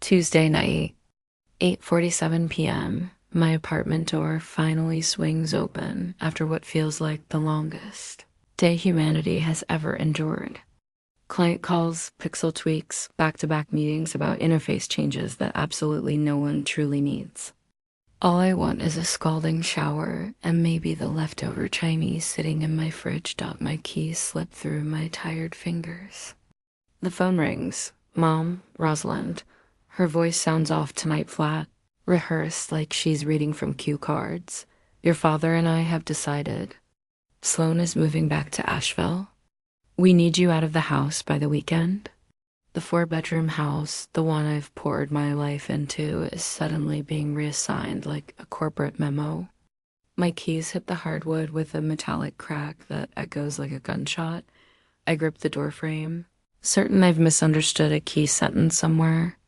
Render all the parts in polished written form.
Tuesday night, 8:47 p.m. My apartment door finally swings open after what feels like the longest day humanity has ever endured. Client calls, pixel tweaks, back-to-back meetings about interface changes that absolutely no one truly needs. All I want is a scalding shower and maybe the leftover Chinese sitting in my fridge. My keys slip through my tired fingers. The phone rings. Mom, Rosalind. Her voice sounds off tonight flat, rehearsed like she's reading from cue cards. Your father and I have decided. Sloan is moving back to Asheville. We need you out of the house by the weekend. The 4-bedroom house, the one I've poured my life into, is suddenly being reassigned like a corporate memo. My keys hit the hardwood with a metallic crack that echoes like a gunshot. I grip the doorframe, certain I've misunderstood a key sentence somewhere.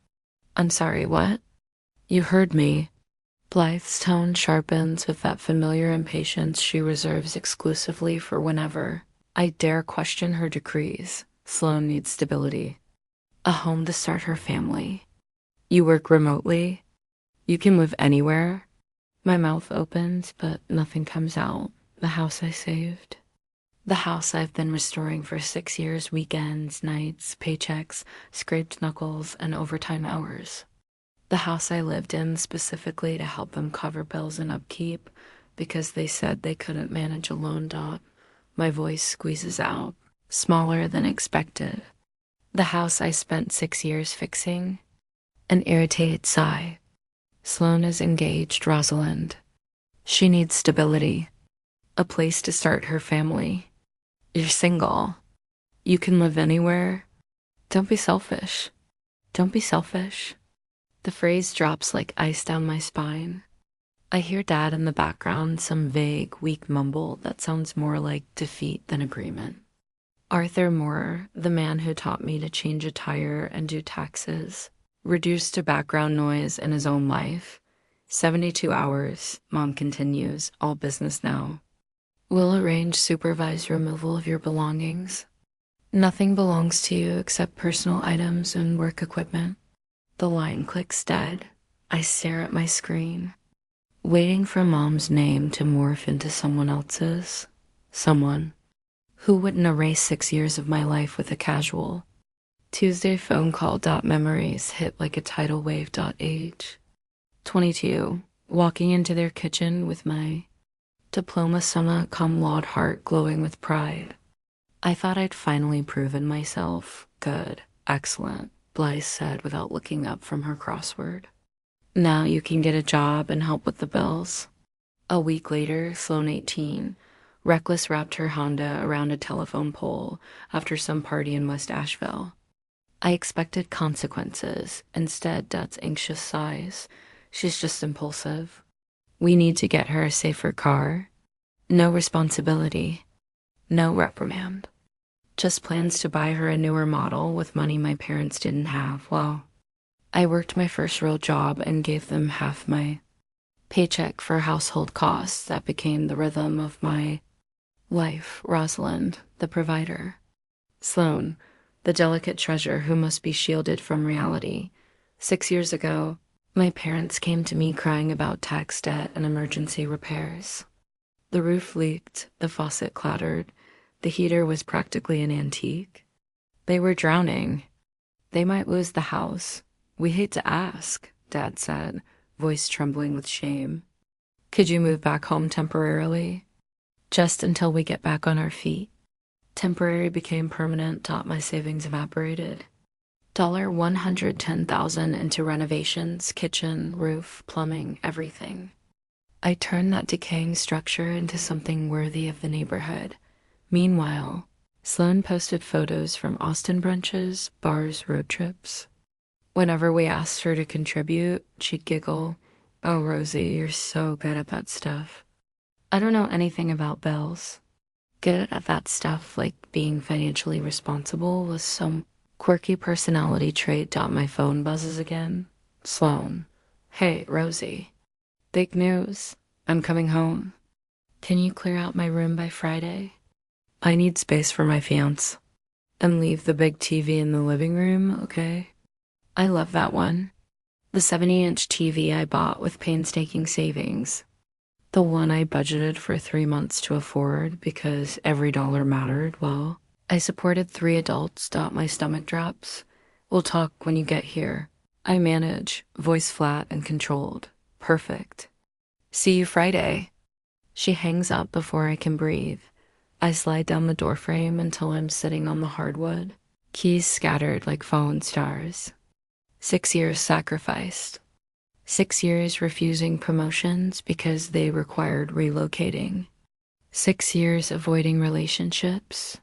I'm sorry, what? You heard me. Blythe's tone sharpens with that familiar impatience she reserves exclusively for whenever I dare question her decrees. Sloan needs stability. A home to start her family. You work remotely. You can live anywhere. My mouth opens, but nothing comes out. The house I saved. The house I've been restoring for 6 years, weekends, nights, paychecks, scraped knuckles, and overtime hours. The house I lived in specifically to help them cover bills and upkeep because they said they couldn't manage alone. My voice squeezes out, smaller than expected. The house I spent 6 years fixing. An irritated sigh. Sloan is engaged, Rosalind. She needs stability. A place to start her family. You're single. You can live anywhere. Don't be selfish. Don't be selfish. The phrase drops like ice down my spine. I hear Dad in the background, some vague, weak mumble that sounds more like defeat than agreement. Arthur Moore, the man who taught me to change a tire and do taxes, reduced to background noise in his own life. 72 hours, Mom continues, all business now. We'll arrange supervised removal of your belongings. Nothing belongs to you except personal items and work equipment. The line clicks dead. I stare at my screen, waiting for Mom's name to morph into someone else's. Someone who wouldn't erase 6 years of my life with a casual Tuesday phone call. Memories hit like a tidal wave. Age 22, walking into their kitchen with my diploma summa cum laude heart glowing with pride. I thought I'd finally proven myself. Good, excellent, Blythe said without looking up from her crossword. Now you can get a job and help with the bills. A week later, Sloan 18, reckless wrapped her Honda around a telephone pole after some party in West Asheville. I expected consequences. Instead, Dad's anxious sighs. She's just impulsive. We need to get her a safer car. No responsibility. No reprimand. Just plans to buy her a newer model with money my parents didn't have. Well, I worked my first real job and gave them half my paycheck for household costs. That became the rhythm of my life. Rosalind, the provider. Sloan, the delicate treasure who must be shielded from reality. 6 years ago, my parents came to me crying about tax debt and emergency repairs. The roof leaked, the faucet clattered, the heater was practically an antique. They were drowning. They might lose the house. We hate to ask, Dad said, voice trembling with shame. Could you move back home temporarily? Just until we get back on our feet. Temporary became permanent. My savings evaporated. $110,000 into renovations, kitchen, roof, plumbing, everything. I turned that decaying structure into something worthy of the neighborhood. Meanwhile, Sloan posted photos from Austin brunches, bars, road trips. Whenever we asked her to contribute, she'd giggle. Oh, Rosie, you're so good at that stuff. I don't know anything about bells. Good at that stuff, like being financially responsible, was some quirky personality trait. My phone buzzes again. Sloan. Hey, Rosie. Big news. I'm coming home. Can you clear out my room by Friday? I need space for my fiance. And leave the big TV in the living room, okay? I love that one. The 70-inch TV I bought with painstaking savings. The one I budgeted for 3 months to afford because every dollar mattered. Well, I supported 3 adults. My stomach drops. We'll talk when you get here. I manage, voice flat and controlled. Perfect. See you Friday. She hangs up before I can breathe. I slide down the doorframe until I'm sitting on the hardwood, keys scattered like fallen stars. 6 years sacrificed. 6 years refusing promotions because they required relocating. 6 years avoiding relationships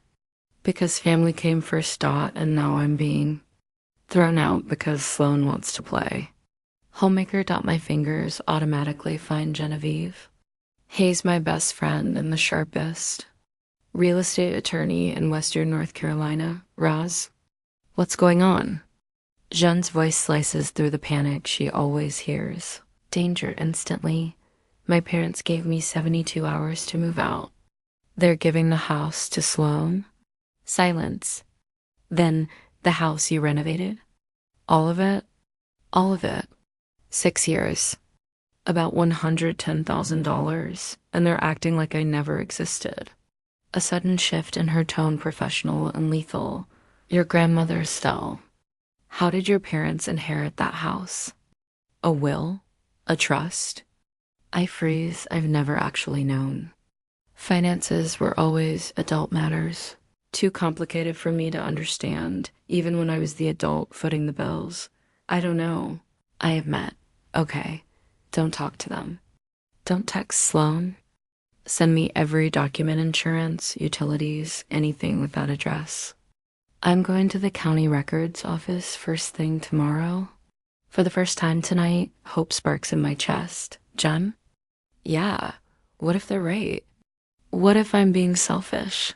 because family came first. And now I'm being thrown out because Sloan wants to play. Homemaker. My fingers automatically find Genevieve. Hayes, my best friend and the sharpest. Real estate attorney in Western North Carolina. Roz. What's going on? Jean's voice slices through the panic she always hears. Danger instantly. My parents gave me 72 hours to move out. They're giving the house to Sloan. Silence. Then the house you renovated? All of it? All of it. 6 years. About $110,000, and they're acting like I never existed. A sudden shift in her tone, professional and lethal. Your grandmother, Estelle. How did your parents inherit that house? A will? A trust? I freeze. I've never actually known. Finances were always adult matters. Too complicated for me to understand, even when I was the adult footing the bills. I don't know. I have met. Okay. Don't talk to them. Don't text Sloan. Send me every document, insurance, utilities, anything with that address. I'm going to the county records office first thing tomorrow. For the first time tonight, hope sparks in my chest. Jen? Yeah. What if they're right? What if I'm being selfish?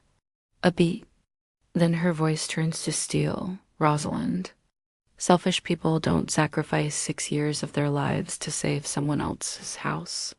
A beat. Then her voice turns to steel. Rosalind. Selfish people don't sacrifice 6 years of their lives to save someone else's house.